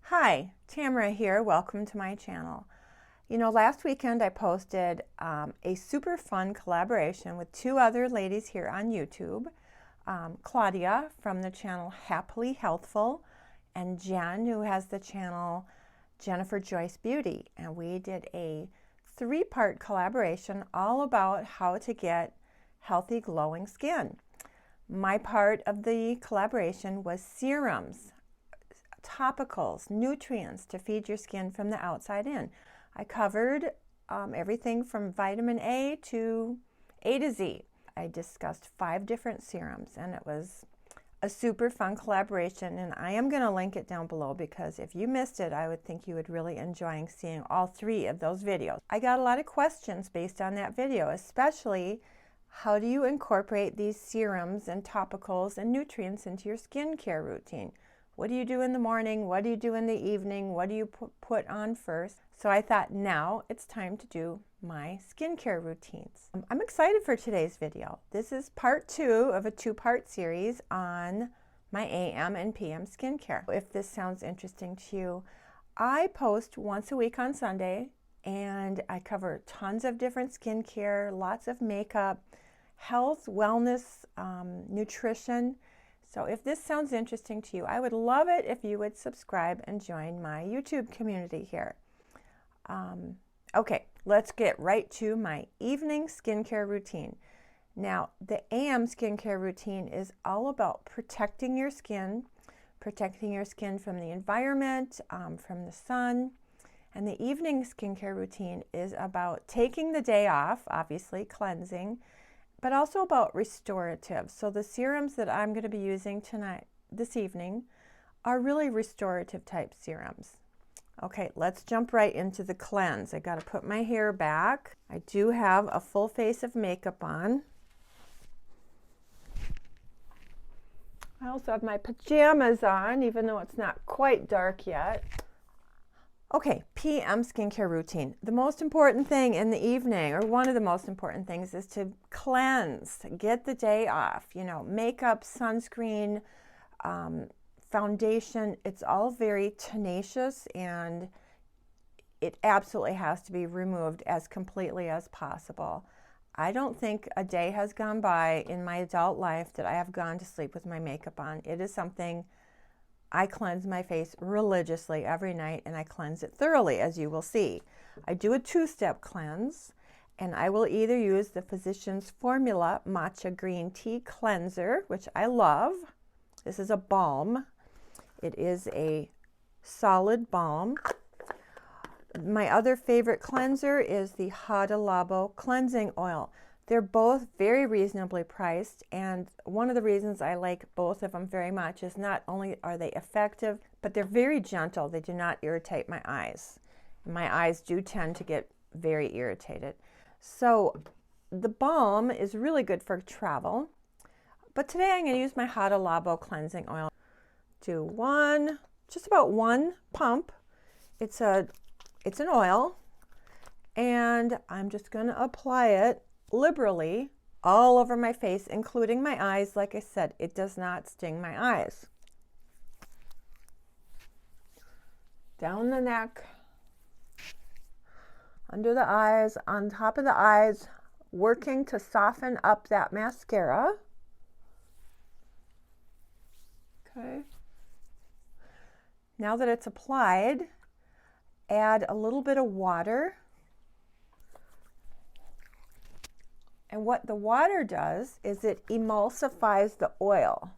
Hi, Tamara here. Welcome to my channel. You know, last weekend I posted a super fun collaboration with two other ladies here on YouTube. Claudia from the channel Happily Healthful and Jen, who has the channel Jennifer Joyce Beauty. And we did a three-part collaboration all about how to get healthy glowing skin. My part of the collaboration was serums, topicals, nutrients to feed your skin from the outside in. I covered everything from vitamin A to Z. I discussed 5 different serums, and it was a super fun collaboration, and I am going to link it down below because if you missed it, I would think you would really enjoy seeing all 3 of those videos. I got a lot of questions based on that video, especially how do you incorporate these serums and topicals and nutrients into your skincare routine? What do you do in the morning? What do you do in the evening? What do you put on first? So I thought now it's time to do my skincare routines. I'm excited for today's video. This is part 2 of a 2-part series on my AM and PM skincare. If this sounds interesting to you, I post once a week on Sunday and I cover tons of different skincare, lots of makeup, health, wellness, nutrition. So if this sounds interesting to you, I would love it if you would subscribe and join my YouTube community here. Okay, let's get right to my evening skincare routine. Now, the AM skincare routine is all about protecting your skin from the environment, from the sun. And the evening skincare routine is about taking the day off, obviously cleansing, but also about restorative. So the serums that I'm going to be using this evening, are really restorative type serums. Okay, let's jump right into the cleanse. I got to put my hair back. I do have a full face of makeup on. I also have my pajamas on, even though it's not quite dark yet. Okay, PM skincare routine. The most important thing in the evening, or one of the most important things, is to cleanse, get the day off. You know, makeup, sunscreen, foundation, it's all very tenacious and it absolutely has to be removed as completely as possible. I don't think a day has gone by in my adult life that I have gone to sleep with my makeup on. It is something I cleanse my face religiously every night, and I cleanse it thoroughly, as you will see. I do a 2-step cleanse, and I will either use the Physicians Formula Matcha Green Tea Cleanser, which I love. This is a balm. It is a solid balm. My other favorite cleanser is the Hada Labo Cleansing Oil. They're both very reasonably priced, and one of the reasons I like both of them very much is not only are they effective, but they're very gentle. They do not irritate my eyes. My eyes do tend to get very irritated. So the balm is really good for travel, but today I'm going to use my Hada Labo Cleansing Oil. Do just about 1 pump. It's an oil, and I'm just going to apply it liberally all over my face, including my eyes. Like I said, it does not sting my eyes. Down the neck, under the eyes, on top of the eyes, working to soften up that mascara. Okay. Now that it's applied, add a little bit of water. And what the water does is it emulsifies the oil.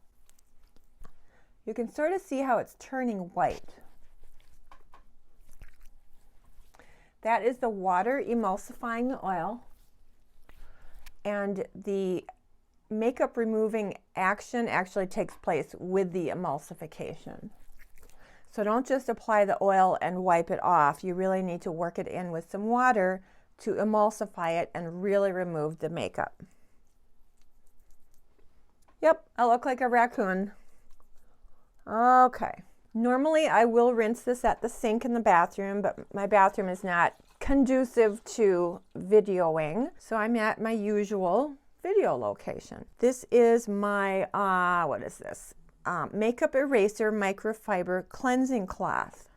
You can sort of see how it's turning white. That is the water emulsifying the oil. And the makeup removing action actually takes place with the emulsification. So don't just apply the oil and wipe it off. You really need to work it in with some water to emulsify it and really remove the makeup. Yep, I look like a raccoon. Okay. Normally I will rinse this at the sink in the bathroom, but my bathroom is not conducive to videoing, so I'm at my usual video location. This is my, what is this? MakeUpEraser microfiber cleansing cloth.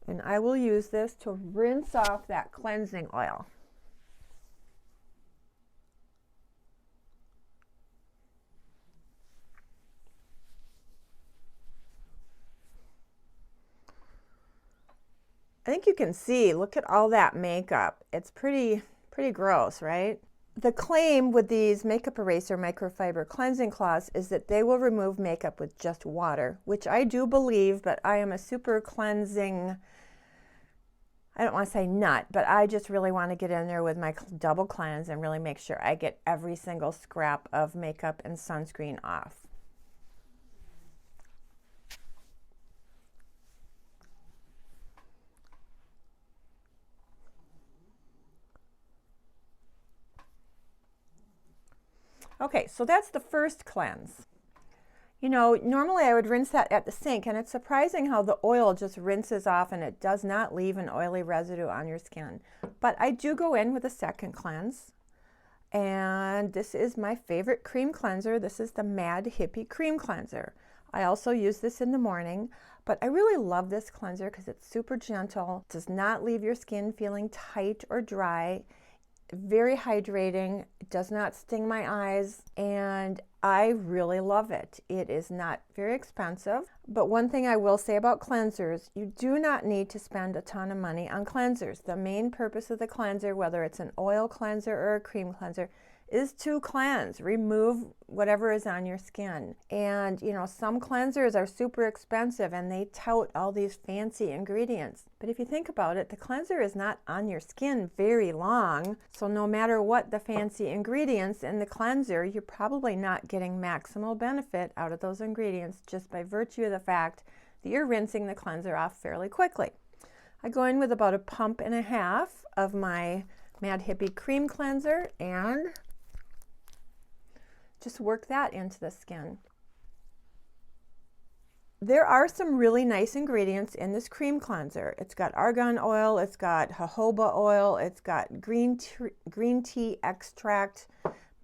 And I will use this to rinse off that cleansing oil. I think you can see, look at all that makeup. It's pretty gross, right? The claim with these MakeUpEraser microfiber cleansing cloths is that they will remove makeup with just water, which I do believe, but I am a super cleansing, I don't want to say nut, but I just really want to get in there with my double cleanse and really make sure I get every single scrap of makeup and sunscreen off. Okay, so that's the first cleanse. You know, normally I would rinse that at the sink, and it's surprising how the oil just rinses off and it does not leave an oily residue on your skin. But I do go in with a second cleanse, and this is my favorite cream cleanser. This is the Mad Hippie Cream Cleanser. I also use this in the morning, but I really love this cleanser because it's super gentle, does not leave your skin feeling tight or dry. Very hydrating, it does not sting my eyes, and I really love it. It is not very expensive, but one thing I will say about cleansers, you do not need to spend a ton of money on cleansers. The main purpose of the cleanser, whether it's an oil cleanser or a cream cleanser, is to cleanse, remove whatever is on your skin. And you know, some cleansers are super expensive and they tout all these fancy ingredients. But if you think about it, the cleanser is not on your skin very long. So no matter what the fancy ingredients in the cleanser, you're probably not getting maximal benefit out of those ingredients just by virtue of the fact that you're rinsing the cleanser off fairly quickly. I go in with about 1.5 pumps of my Mad Hippie Cream Cleanser and just work that into the skin. There are some really nice ingredients in this cream cleanser. It's got argan oil, it's got jojoba oil, it's got green tea extract,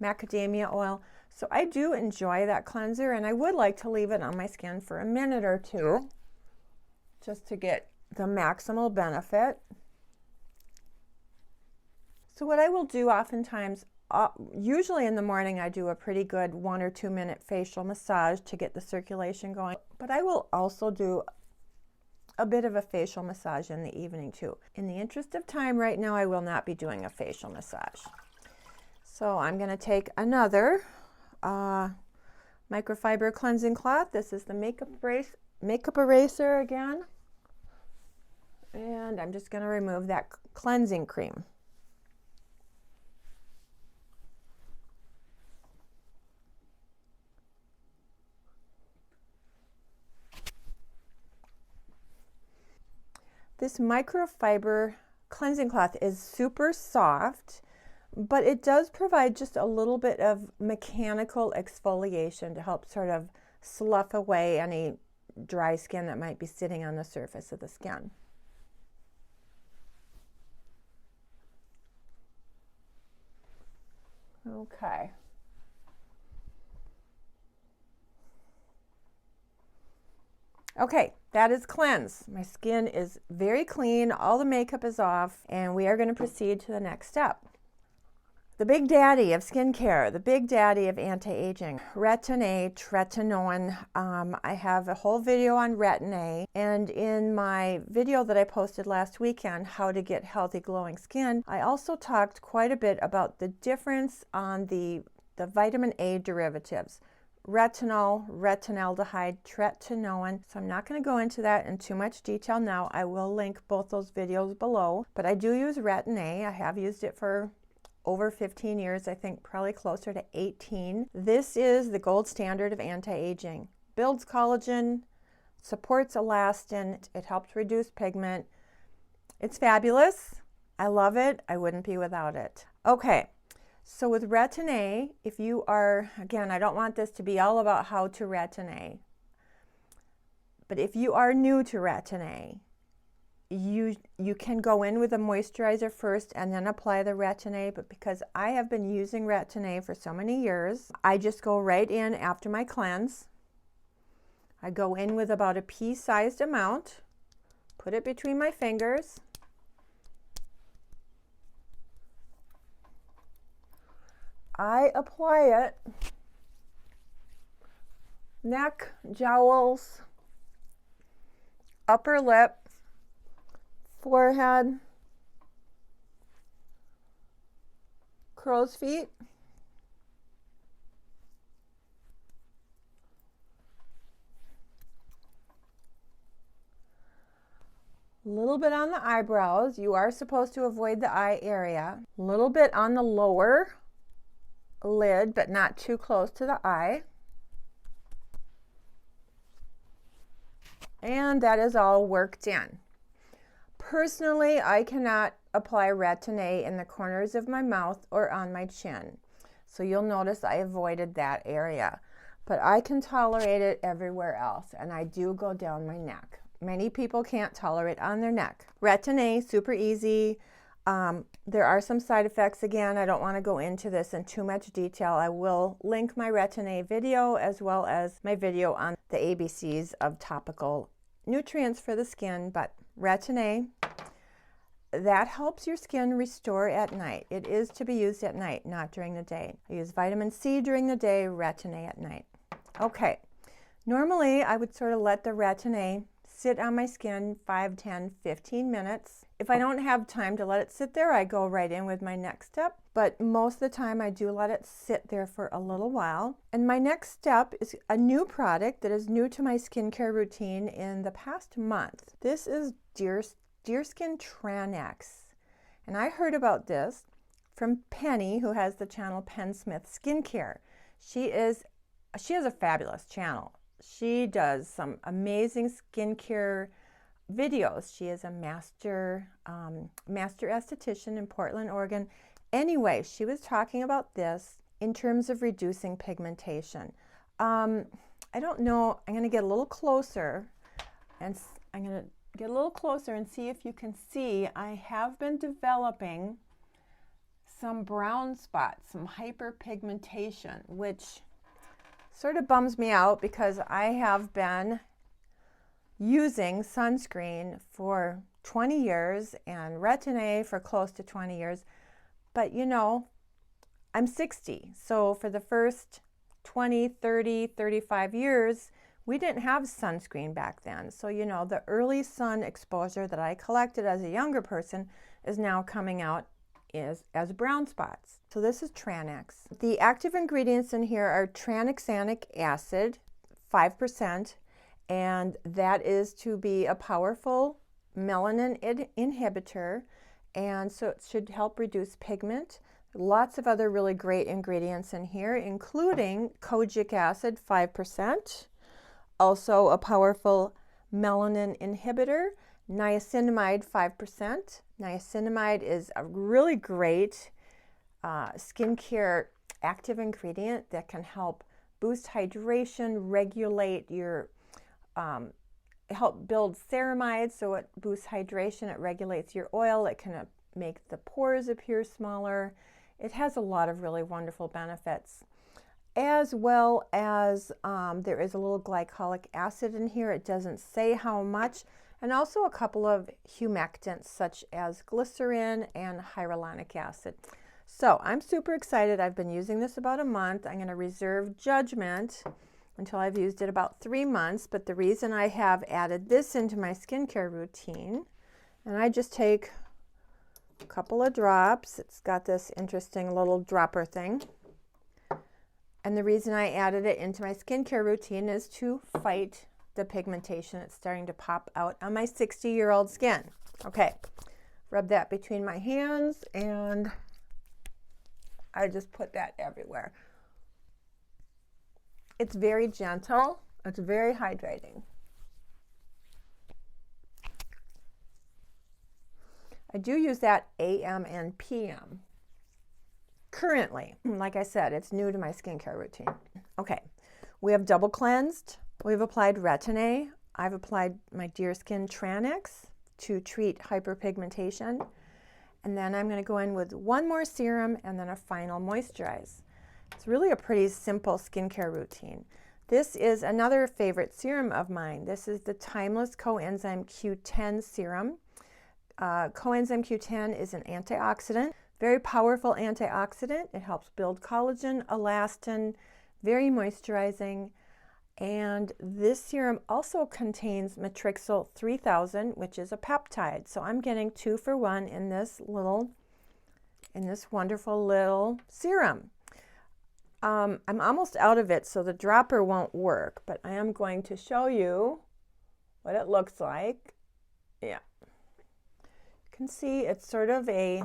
macadamia oil. So I do enjoy that cleanser, and I would like to leave it on my skin for a minute or two just to get the maximal benefit. So what I will do oftentimes, usually in the morning, I do a pretty good 1 or 2 minute facial massage to get the circulation going, but I will also do a bit of a facial massage in the evening too. In the interest of time right now, I will not be doing a facial massage. So I'm going to take another microfiber cleansing cloth. This is the MakeUpEraser again, and I'm just going to remove that cleansing cream. This microfiber cleansing cloth is super soft, but it does provide just a little bit of mechanical exfoliation to help sort of slough away any dry skin that might be sitting on the surface of the skin. Okay. Okay, that is cleanse. My skin is very clean, all the makeup is off, and we are going to proceed to the next step. The big daddy of skincare, the big daddy of anti-aging, Retin-A tretinoin. I have a whole video on Retin-A, and in my video that I posted last weekend, how to get healthy glowing skin, I also talked quite a bit about the difference on the vitamin A derivatives. Retinol, retinaldehyde, tretinoin. So I'm not going to go into that in too much detail now. I will link both those videos below, but I do use Retin-A. I have used it for over 15 years, I think probably closer to 18. This is the gold standard of anti-aging. Builds collagen, supports elastin, it helps reduce pigment. It's fabulous. I love it. I wouldn't be without it. Okay. So with Retin-A, if you are, again, I don't want this to be all about how to Retin-A, but if you are new to Retin-A, you can go in with a moisturizer first and then apply the Retin-A, but because I have been using Retin-A for so many years, I just go right in after my cleanse. I go in with about a pea-sized amount, Put it between my fingers. I apply it neck, jowls, upper lip, forehead, crow's feet, a little bit on the eyebrows. You are supposed to avoid the eye area. A little bit on the lower lid, but not too close to the eye. And that is all worked in. Personally, I cannot apply Retin-A in the corners of my mouth or on my chin. So you'll notice I avoided that area. But I can tolerate it everywhere else, and I do go down my neck. Many people can't tolerate on their neck. Retin-A, super easy. There are some side effects. Again, I don't want to go into this in too much detail. I will link my Retin-A video as well as my video on the ABCs of topical nutrients for the skin. But Retin-A, that helps your skin restore at night. It is to be used at night, not during the day. I use vitamin C during the day, Retin-A at night. Okay, normally I would sort of let the Retin-A sit on my skin 5, 10, 15 minutes. If I don't have time to let it sit there, I go right in with my next step. But most of the time I do let it sit there for a little while. And my next step is a new product that is new to my skincare routine in the past month. This is Deerskin Tranex. And I heard about this from Penny, who has the channel Penn Smith Skincare. She has a fabulous channel. She does some amazing skincare videos. She is a master esthetician in Portland, Oregon. Anyway, she was talking about this in terms of reducing pigmentation. I don't know, I'm going to get a little closer and see if you can see. I have been developing some brown spots, some hyperpigmentation, which sort of bums me out because I have been using sunscreen for 20 years and Retin-A for close to 20 years. But you know, I'm 60. So for the first 20, 30, 35 years, we didn't have sunscreen back then. So you know, the early sun exposure that I collected as a younger person is now coming out as brown spots. So this is Tranex. The active ingredients in here are tranexamic acid, 5%, and that is to be a powerful melanin inhibitor, and so it should help reduce pigment. Lots of other really great ingredients in here, including kojic acid, 5%, also a powerful melanin inhibitor, niacinamide, 5%. Niacinamide is a really great skincare active ingredient that can help boost hydration, regulate your, help build ceramides, so it boosts hydration, it regulates your oil, it can make the pores appear smaller. It has a lot of really wonderful benefits. As well as there is a little glycolic acid in here. It doesn't say how much. And also a couple of humectants such as glycerin and hyaluronic acid. So I'm super excited. I've been using this about a month. I'm going to reserve judgment until I've used it about 3 months. But the reason I have added this into my skincare routine, and I just take a couple of drops. It's got this interesting little dropper thing. And the reason I added it into my skincare routine is to fight the pigmentation that's starting to pop out on my 60-year-old skin. Okay, rub that between my hands, and I just put that everywhere. It's very gentle. It's very hydrating. I do use that AM and PM. Currently, like I said, it's new to my skincare routine. Okay, we have double cleansed. We've applied Retin-A. I've applied my Deerskin Tranex to treat hyperpigmentation. And then I'm going to go in with one more serum and then a final moisturize. It's really a pretty simple skincare routine. This is another favorite serum of mine. This is the Timeless Coenzyme Q10 serum. Coenzyme Q10 is an antioxidant, very powerful antioxidant. It helps build collagen, elastin, very moisturizing. And this serum also contains matrixyl 3000, which is a peptide. So I'm getting 2 for 1 in this wonderful little serum. I'm almost out of it, so the dropper won't work, but I am going to show you what it looks like. Yeah. You can see it's sort of a,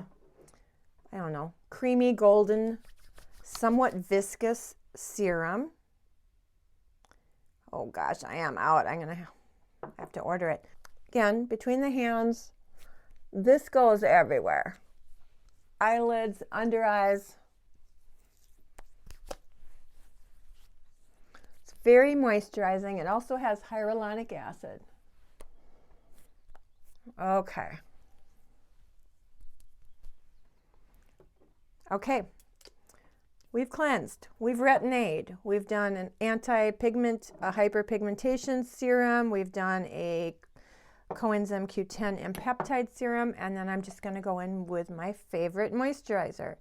I don't know, creamy golden, somewhat viscous serum. Oh gosh, I am out. I'm gonna have to order it. Again, between the hands, this goes everywhere. Eyelids, under eyes. It's very moisturizing. It also has hyaluronic acid. Okay. Okay. We've cleansed, we've retin-a'd, we've done an hyperpigmentation serum, we've done a coenzyme Q10 and peptide serum, and then I'm just going to go in with my favorite moisturizer,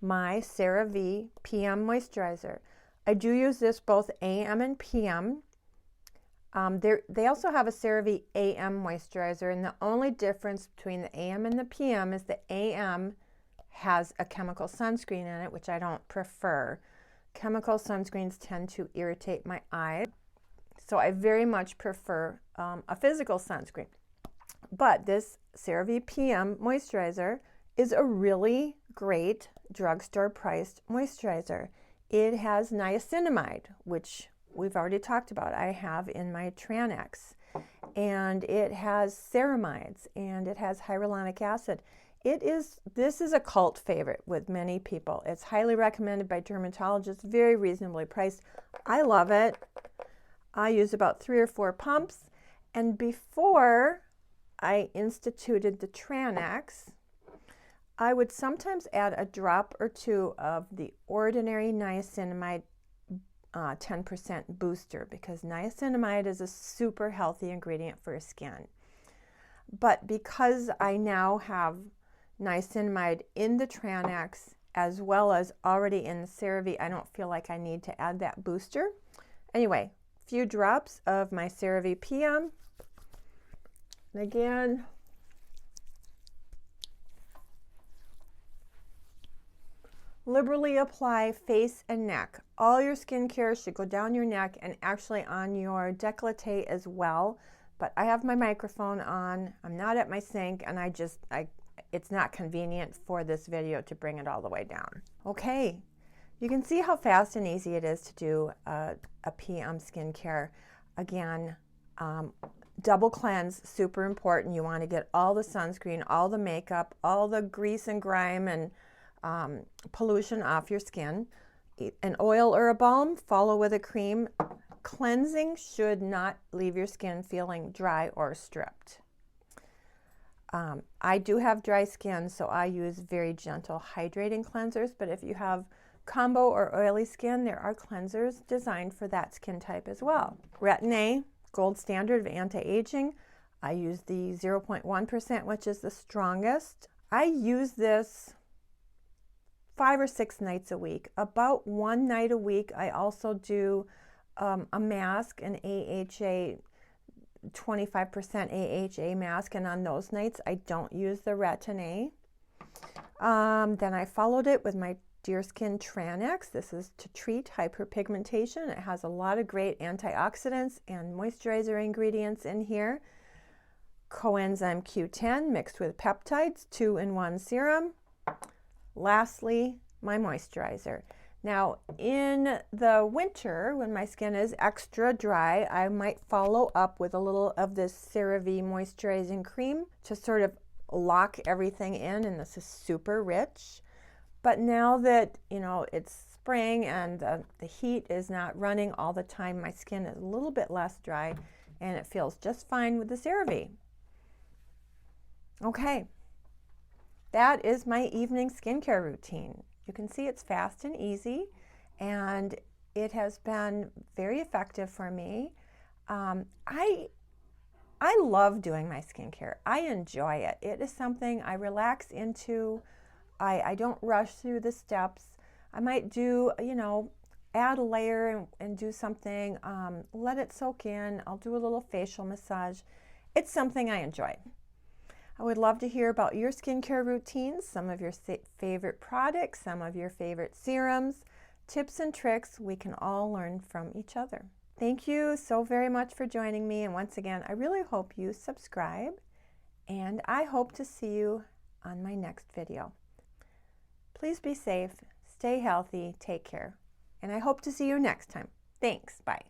my CeraVe PM moisturizer. I do use this both AM and PM. They also have a CeraVe AM moisturizer, and the only difference between the AM and the PM is the AM has a chemical sunscreen in it, which I don't prefer. Chemical sunscreens tend to irritate my eyes, so I very much prefer a physical sunscreen. But this CeraVe PM moisturizer is a really great drugstore priced moisturizer. It has niacinamide, which we've already talked about. I have in my Tranex, and it has ceramides, and it has hyaluronic acid. This is a cult favorite with many people. It's highly recommended by dermatologists, very reasonably priced. I love it. I use about 3 or 4 pumps, and before I instituted the Tranex, I would sometimes add a drop or 2 of the ordinary niacinamide 10% booster, because niacinamide is a super healthy ingredient for skin. But because I now have niacinamide in the Tranex as well as already in the CeraVe, I don't feel like I need to add that booster. Anyway, a few drops of my CeraVe PM. And again, liberally apply face and neck. All your skincare should go down your neck and actually on your décolleté as well. But I have my microphone on, I'm not at my sink, and it's not convenient for this video to bring it all the way down. Okay, you can see how fast and easy it is to do a PM skincare. Again, double cleanse, super important. You want to get all the sunscreen, all the makeup, all the grease and grime and pollution off your skin. An oil or a balm, follow with a cream. Cleansing should not leave your skin feeling dry or stripped. I do have dry skin, so I use very gentle hydrating cleansers, but if you have combo or oily skin, there are cleansers designed for that skin type as well. Retin-A, gold standard of anti-aging. I use the 0.1%, which is the strongest. I use this 5 or 6 nights a week. About 1 night a week, I also do a mask, an AHA, 25% AHA mask, and on those nights I don't use the Retin-A. Then I followed it with my Dear Skin Tranex. This is to treat hyperpigmentation. It has a lot of great antioxidants and moisturizer ingredients in here. Coenzyme Q10 mixed with peptides, 2-in-1 serum. Lastly, my moisturizer. Now, in the winter, when my skin is extra dry, I might follow up with a little of this CeraVe moisturizing cream to sort of lock everything in, and this is super rich. But now that, you know, it's spring and the heat is not running all the time, my skin is a little bit less dry, and it feels just fine with the CeraVe. Okay, that is my evening skincare routine. You can see it's fast and easy, and It has been very effective for me. I love doing my skincare. I enjoy it. It is something I relax into. I don't rush through the steps. I might do, you know, add a layer and do something, let it soak in. I'll do a little facial massage. It's something I enjoy. I would love to hear about your skincare routines, some of your favorite products, some of your favorite serums, tips and tricks. We can all learn from each other. Thank you so very much for joining me. And once again, I really hope you subscribe, and I hope to see you on my next video. Please be safe, stay healthy, take care, and I hope to see you next time. Thanks. Bye.